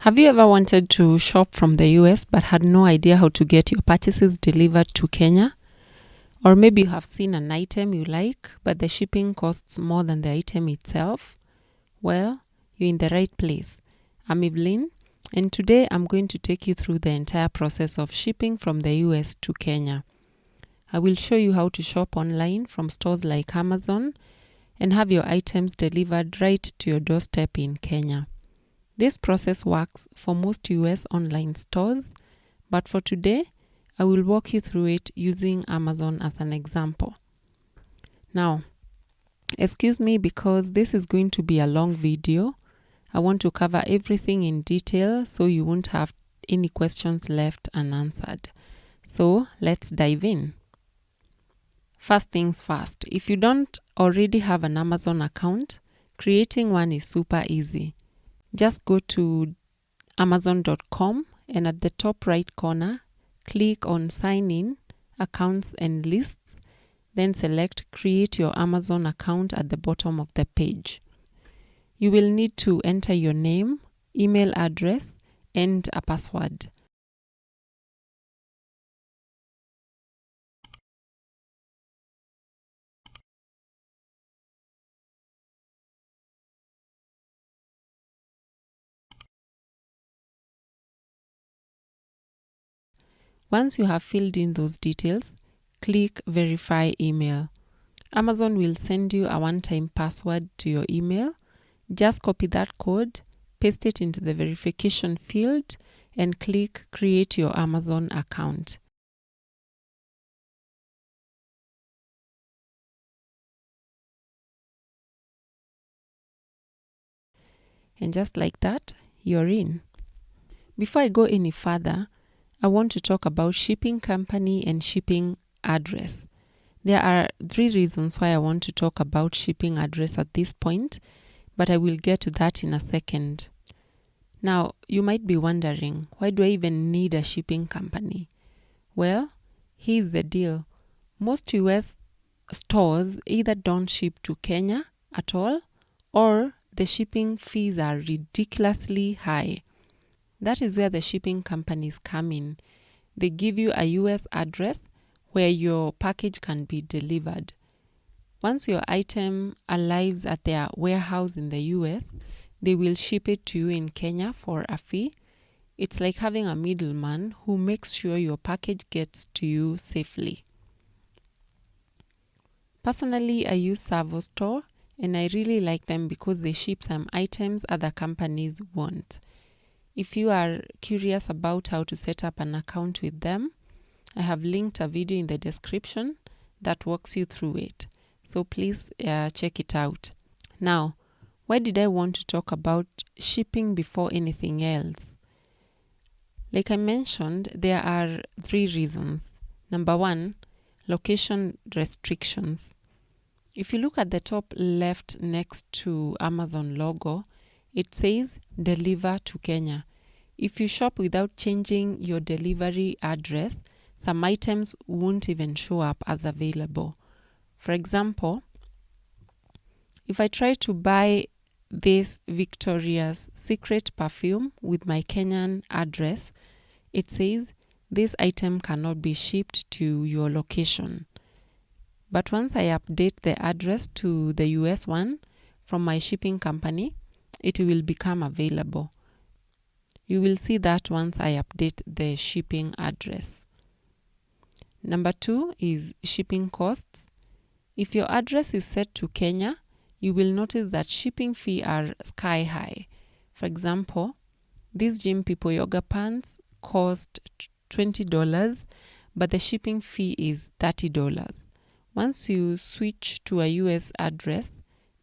Have you ever wanted to shop from the US but had no idea how to get your purchases delivered to Kenya? Or maybe you have seen an item you like, but the shipping costs more than the item itself? Well, you're in the right place. I'm Evelyn, and today I'm going to take you through the entire process of shipping from the US to Kenya. I will show you how to shop online from stores like Amazon and have your items delivered right to your doorstep in Kenya. This process works for most US online stores, but for today, I will walk you through it using Amazon as an example. Now, excuse me because this is going to be a long video. I want to cover everything in detail so you won't have any questions left unanswered. So let's dive in. First things first, if you don't already have an Amazon account, creating one is super easy. Just go to amazon.com and at the top right corner, click on Sign In, Accounts and Lists, then select Create Your Amazon Account at the bottom of the page. You will need to enter your name, email address, and a password. Once you have filled in those details, click Verify Email. Amazon will send you a one-time password to your email. Just copy that code, paste it into the verification field, and click Create Your Amazon Account. And just like that, you're in. Before I go any further, I want to talk about shipping company and shipping address. There are 3 reasons why I want to talk about shipping address at this point, but I will get to that in a second. Now, you might be wondering, why do I even need a shipping company? Well, here's the deal. Most US stores either don't ship to Kenya at all, or the shipping fees are ridiculously high. That is where the shipping companies come in. They give you a US address where your package can be delivered. Once your item arrives at their warehouse in the US, they will ship it to you in Kenya for a fee. It's like having a middleman who makes sure your package gets to you safely. Personally, I use Servo Store and I really like them because they ship some items other companies won't. If you are curious about how to set up an account with them, I have linked a video in the description that walks you through it. So please check it out. Now, why did I want to talk about shipping before anything else? Like I mentioned, there are 3 reasons. Number 1, location restrictions. If you look at the top left next to Amazon logo, it says Deliver to Kenya. If you shop without changing your delivery address, some items won't even show up as available. For example, if I try to buy this Victoria's Secret perfume with my Kenyan address, it says this item cannot be shipped to your location. But once I update the address to the US one from my shipping company, it will become available. You will see that once I update the shipping address. Number 2 is shipping costs. If your address is set to Kenya, you will notice that shipping fees are sky high. For example, these Gym People yoga pants cost $20, but the shipping fee is $30. Once you switch to a US address,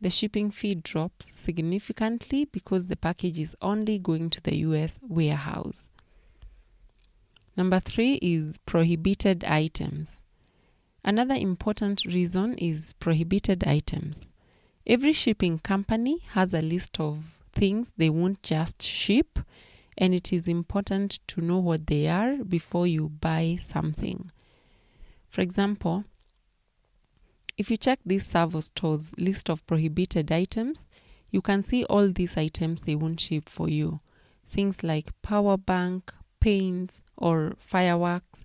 the shipping fee drops significantly because the package is only going to the US warehouse. Number 3 is prohibited items. Another important reason is prohibited items. Every shipping company has a list of things they won't just ship, and it is important to know what they are before you buy something. For example, if you check this Servo Store's list of prohibited items, you can see all these items they won't ship for you. things like power bank, paints, or fireworks,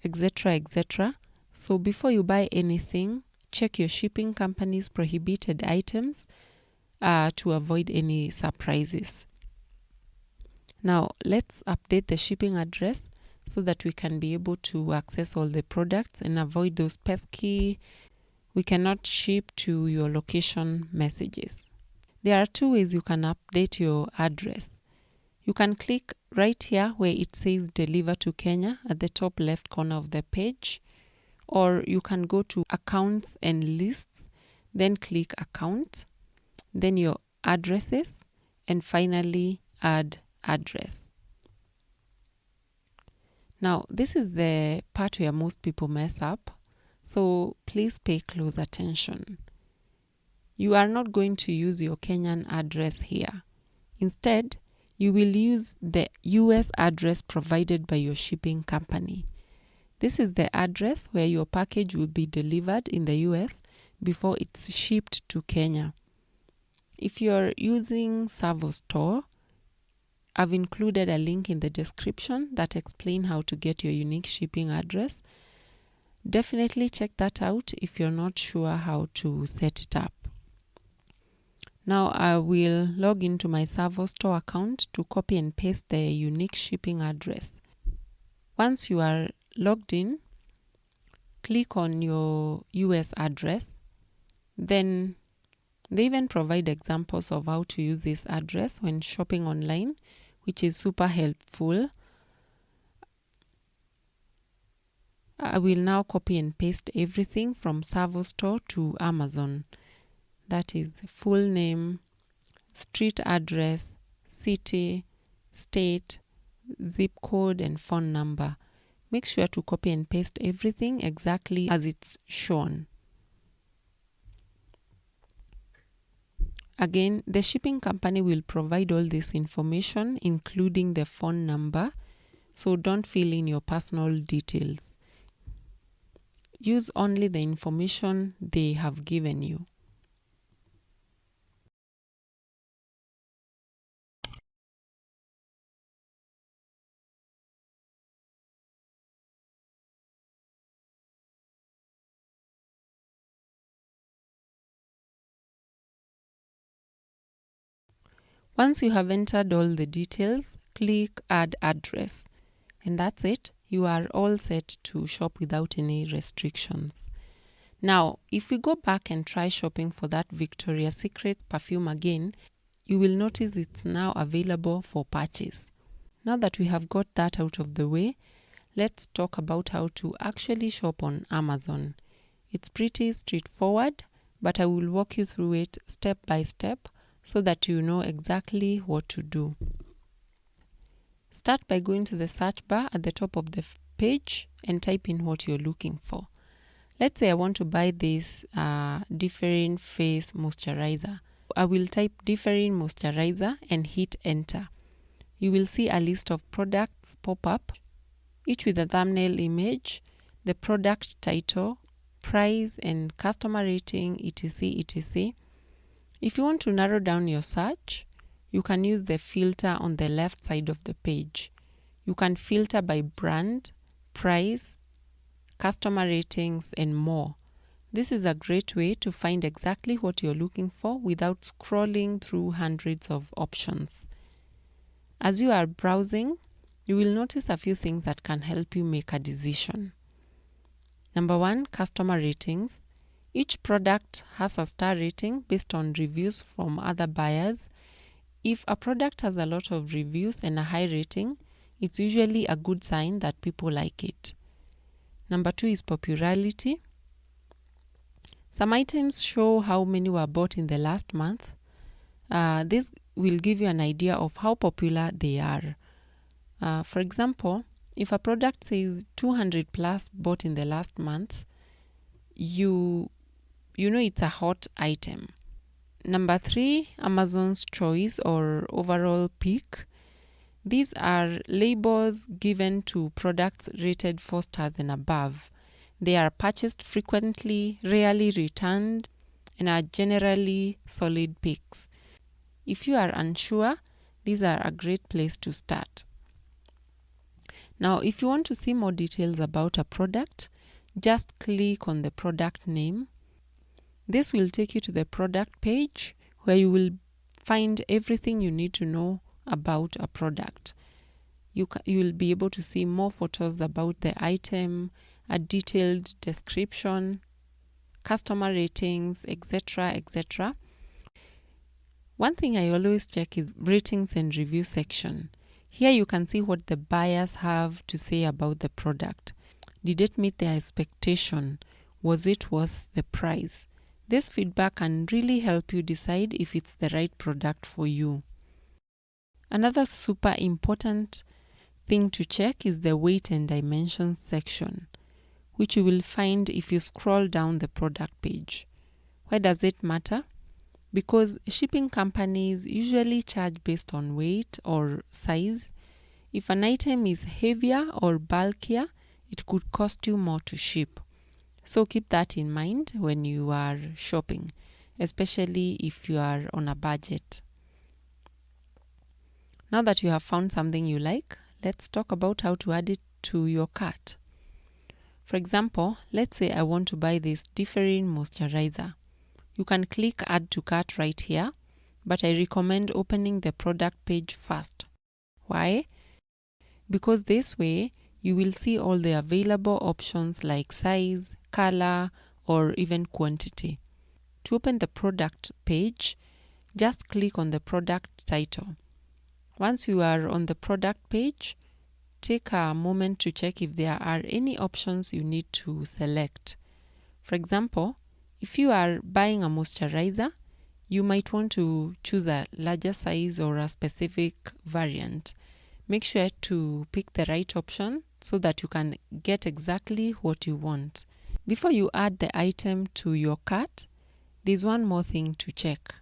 etc., etc. So before you buy anything, check your shipping company's prohibited items to avoid any surprises. Now, let's update the shipping address so that we can be able to access all the products and avoid those pesky "we cannot ship to your location" messages. There are two ways you can update your address. You can click right here where it says Deliver to Kenya at the top left corner of the page, or you can go to Accounts and Lists, then click Account, then your addresses, and finally Add Address. Now, this is the part where most people mess up, so please pay close attention. You are not going to use your Kenyan address here. Instead, you will use the US address provided by your shipping company. This is the address where your package will be delivered in the US before it's shipped to Kenya. If you're using ServoStore, I've included a link in the description that explains how to get your unique shipping address. Definitely check that out if you're not sure how to set it up. Now I will log into my ServoStore account to copy and paste the unique shipping address. Once you are logged in, click on your US address. Then they even provide examples of how to use this address when shopping online, which is super helpful. I will now copy and paste everything from ServoStore to Amazon. That is full name, street address, city, state, zip code, and phone number. Make sure to copy and paste everything exactly as it's shown. Again, the shipping company will provide all this information, including the phone number, so don't fill in your personal details. Use only the information they have given you. Once you have entered all the details, click Add Address. And that's it. You are all set to shop without any restrictions. Now, if we go back and try shopping for that Victoria's Secret perfume again, you will notice it's now available for purchase. Now that we have got that out of the way, let's talk about how to actually shop on Amazon. It's pretty straightforward, but I will walk you through it step by step so that you know exactly what to do. Start by going to the search bar at the top of the page and type in what you're looking for. Let's say I want to buy this Differin Face Moisturizer. I will type Differin Moisturizer and hit enter. You will see a list of products pop up, each with a thumbnail image, the product title, price, and customer rating, etc., etc. If you want to narrow down your search, you can use the filter on the left side of the page. You can filter by brand, price, customer ratings, and more. This is a great way to find exactly what you're looking for without scrolling through hundreds of options. As you are browsing, you will notice a few things that can help you make a decision. Number 1, customer ratings. Each product has a star rating based on reviews from other buyers. If a product has a lot of reviews and a high rating, it's usually a good sign that people like it. Number 2 is popularity. Some items show how many were bought in the last month. This will give you an idea of how popular they are. For example, if a product says 200 plus bought in the last month, you know it's a hot item. Number 3, Amazon's choice or overall pick. These are labels given to products rated 4 stars and above. They are purchased frequently, rarely returned, and are generally solid picks. If you are unsure, These are a great place to start. Now, if you want to see more details about a product, just click on the product name. This will take you to the product page where you will find everything you need to know about a product. You will be able to see more photos about the item, a detailed description, customer ratings, etc., etc. One thing I always check is ratings and review section. Here you can see what the buyers have to say about the product. Did it meet their expectation? Was it worth the price? This feedback can really help you decide if it's the right product for you. Another super important thing to check is the weight and dimensions section, which you will find if you scroll down the product page. Why does it matter? Because shipping companies usually charge based on weight or size. If an item is heavier or bulkier, it could cost you more to ship. So keep that in mind when you are shopping, especially if you are on a budget. Now that you have found something you like, let's talk about how to add it to your cart. For example, let's say I want to buy this different moisturizer. You can click Add to Cart right here, but I recommend opening the product page first. Why? Because this way, you will see all the available options like size, color, or even quantity. To open the product page, just click on the product title. Once you are on the product page, take a moment to check if there are any options you need to select. For example, if you are buying a moisturizer, you might want to choose a larger size or a specific variant. Make sure to pick the right option so that you can get exactly what you want. Before you add the item to your cart, there's one more thing to check.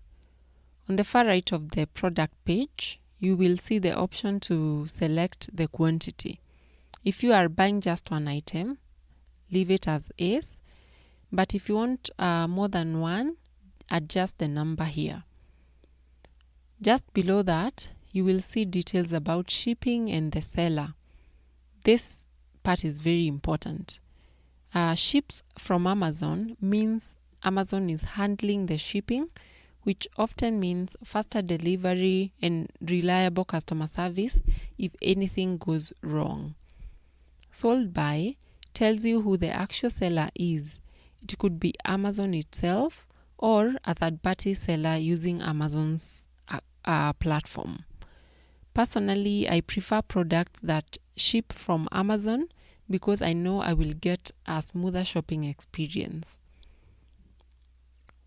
On the far right of the product page, you will see the option to select the quantity. If you are buying just one item, leave it as is. But if you want more than one, adjust the number here. Just below that, you will see details about shipping and the seller. This part is very important. Ships from Amazon means Amazon is handling the shipping, which often means faster delivery and reliable customer service if anything goes wrong. Sold by tells you who the actual seller is. It could be Amazon itself or a third-party seller using Amazon's platform. Personally, I prefer products that ship from Amazon because I know I will get a smoother shopping experience.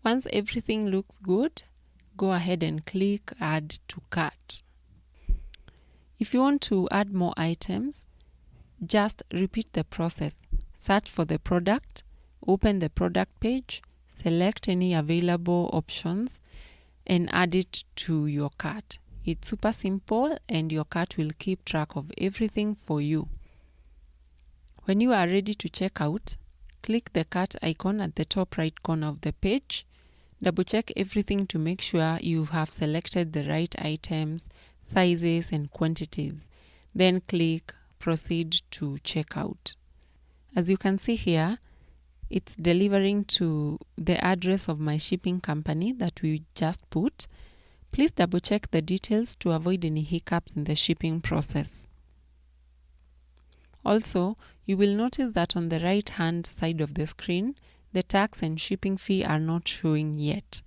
Once everything looks good, go ahead and click Add to Cart. If you want to add more items, just repeat the process. Search for the product, open the product page, select any available options, and add it to your cart. It's super simple and your cart will keep track of everything for you. When you are ready to check out, click the cart icon at the top right corner of the page. Double check everything to make sure you have selected the right items, sizes, and quantities. Then click Proceed to Checkout. As you can see here, it's delivering to the address of my shipping company that we just put. Please double check the details to avoid any hiccups in the shipping process. Also, you will notice that on the right hand side of the screen, the tax and shipping fee are not showing yet.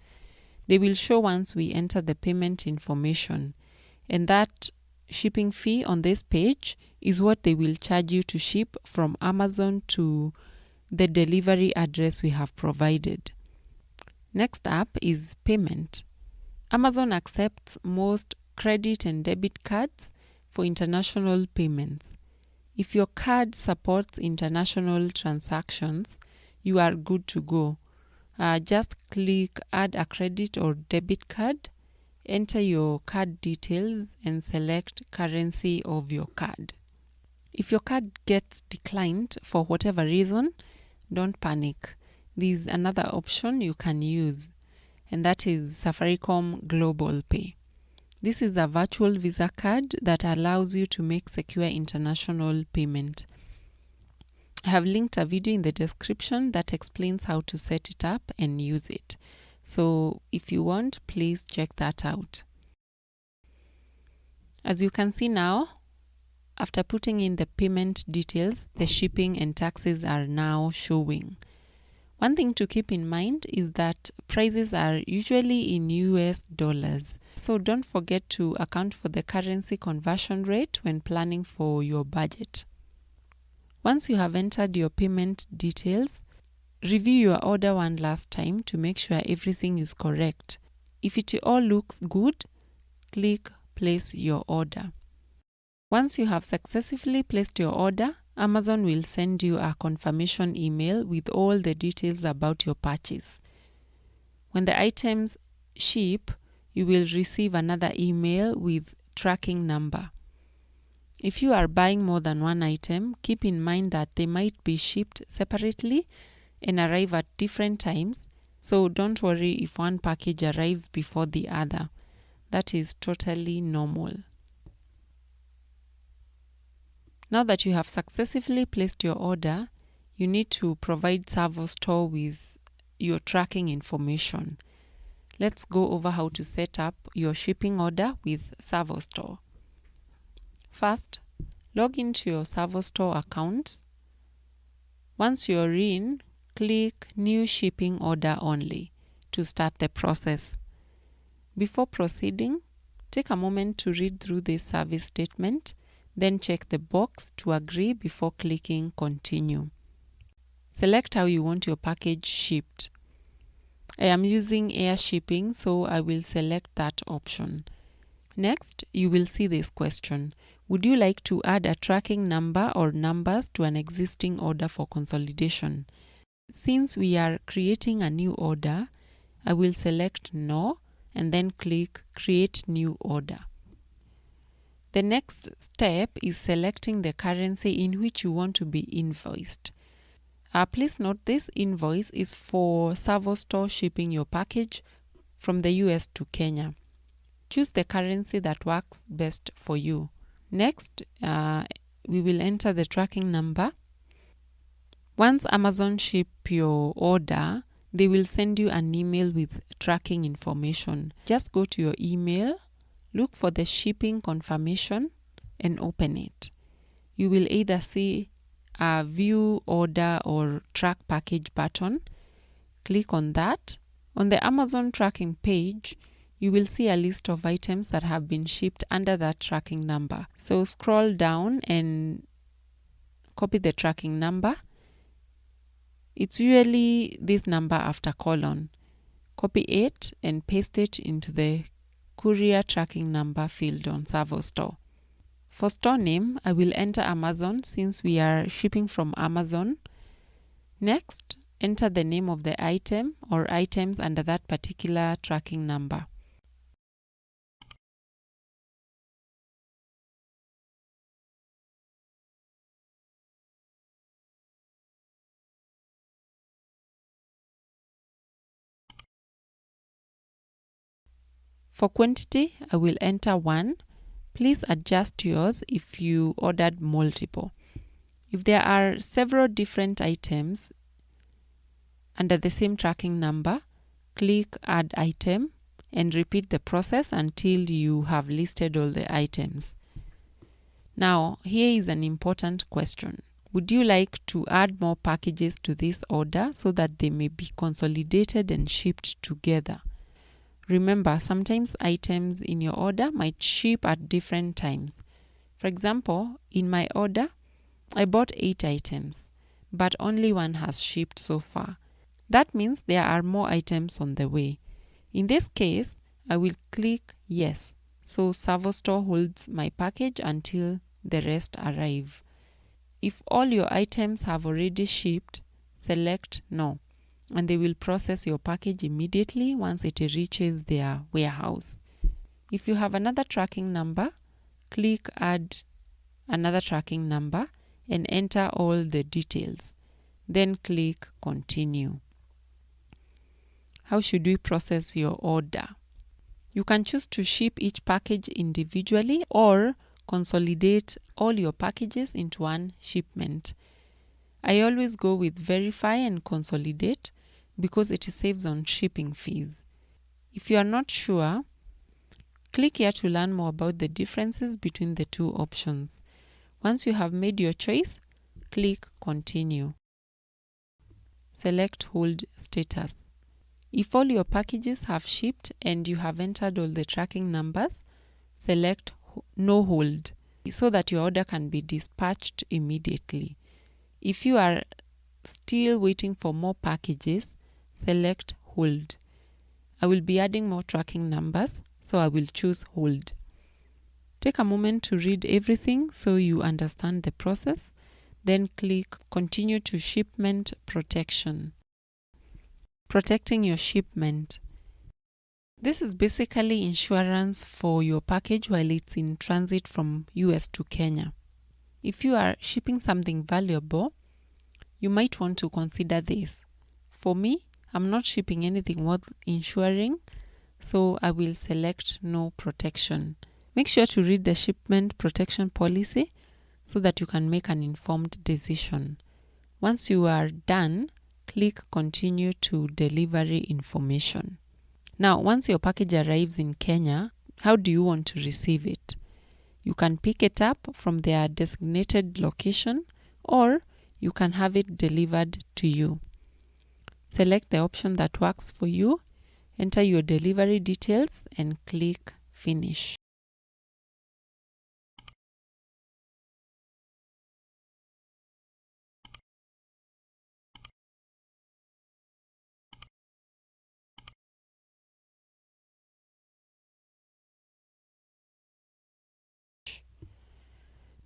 They will show once we enter the payment information, and that shipping fee on this page is what they will charge you to ship from Amazon to the delivery address we have provided. Next up is payment. Amazon accepts most credit and debit cards for international payments. If your card supports international transactions, you are good to go. Just click Add a credit or debit card, enter your card details, and select currency of your card. If your card gets declined for whatever reason, don't panic. There's another option you can use, and that is Safaricom Global Pay. This is a virtual Visa card that allows you to make secure international payment. I have linked a video in the description that explains how to set it up and use it. So if you want, please check that out. As you can see now, after putting in the payment details, the shipping and taxes are now showing. One thing to keep in mind is that prices are usually in US dollars. So don't forget to account for the currency conversion rate when planning for your budget. Once you have entered your payment details, review your order one last time to make sure everything is correct. If it all looks good, click Place your order. Once you have successfully placed your order, Amazon will send you a confirmation email with all the details about your purchase. When the items ship, you will receive another email with tracking number. If you are buying more than one item, keep in mind that they might be shipped separately and arrive at different times, so don't worry if one package arrives before the other. That is totally normal. Now that you have successfully placed your order, you need to provide ServoStore with your tracking information. Let's go over how to set up your shipping order with ServoStore. First, log into your ServoStore account. Once you're in, click New Shipping Order Only to start the process. Before proceeding, take a moment to read through this service statement, then check the box to agree before clicking Continue. Select how you want your package shipped. I am using air shipping, so I will select that option. Next, you will see this question. Would you like to add a tracking number or numbers to an existing order for consolidation? Since we are creating a new order, I will select No and then click Create New Order. The next step is selecting the currency in which you want to be invoiced. Please note this invoice is for ServoStore shipping your package from the US to Kenya. Choose the currency that works best for you. Next, we will enter the tracking number. Once Amazon ship your order, they will send you an email with tracking information. Just go to your email, look for the shipping confirmation, and open it. You will either see a View Order or Track Package button. Click on that. On the Amazon tracking page, you will see a list of items that have been shipped under that tracking number. So scroll down and copy the tracking number. It's usually this number after colon. Copy it and paste it into the courier tracking number field on ServoStore. For store name, I will enter Amazon since we are shipping from Amazon. Next, enter the name of the item or items under that particular tracking number. For quantity, I will enter 1. Please adjust yours if you ordered multiple. If there are several different items under the same tracking number, click Add Item and repeat the process until you have listed all the items. Now, here is an important question. Would you like to add more packages to this order so that they may be consolidated and shipped together? Remember, sometimes items in your order might ship at different times. For example, in my order, I bought 8 items, but only one has shipped so far. That means there are more items on the way. In this case, I will click Yes, so ServoStore holds my package until the rest arrive. If all your items have already shipped, select No, and they will process your package immediately once it reaches their warehouse. If you have another tracking number, click Add Another Tracking Number and enter all the details. Then click Continue. How should we process your order? You can choose to ship each package individually or consolidate all your packages into one shipment. I always go with verify and consolidate because it saves on shipping fees. If you are not sure, click here to learn more about the differences between the two options. Once you have made your choice, click Continue. Select Hold Status. If all your packages have shipped and you have entered all the tracking numbers, select No Hold so that your order can be dispatched immediately. If you are still waiting for more packages, select Hold. I will be adding more tracking numbers, so I will choose Hold. Take a moment to read everything so you understand the process, then click Continue to Shipment Protection. Protecting your shipment. This is basically insurance for your package while it's in transit from US to Kenya. If you are shipping something valuable, you might want to consider this. For me, I'm not shipping anything worth insuring, so I will select No Protection. Make sure to read the shipment protection policy so that you can make an informed decision. Once you are done, click Continue to Delivery Information. Now, once your package arrives in Kenya, how do you want to receive it? You can pick it up from their designated location, or you can have it delivered to you. Select the option that works for you, enter your delivery details, and click Finish.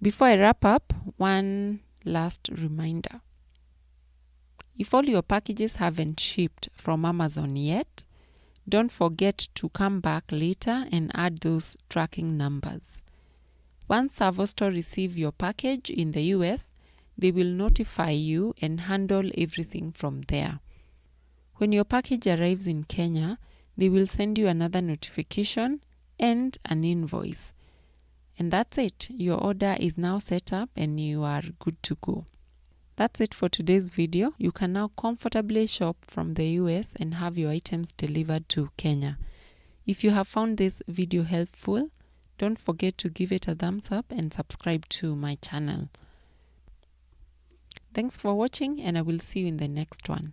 Before I wrap up, one last reminder. If all your packages haven't shipped from Amazon yet, don't forget to come back later and add those tracking numbers. Once ServoStore receive your package in the US, they will notify you and handle everything from there. When your package arrives in Kenya, they will send you another notification and an invoice. And that's it. Your order is now set up and you are good to go. That's it for today's video. You can now comfortably shop from the US and have your items delivered to Kenya. If you have found this video helpful, don't forget to give it a thumbs up and subscribe to my channel. Thanks for watching, and I will see you in the next one.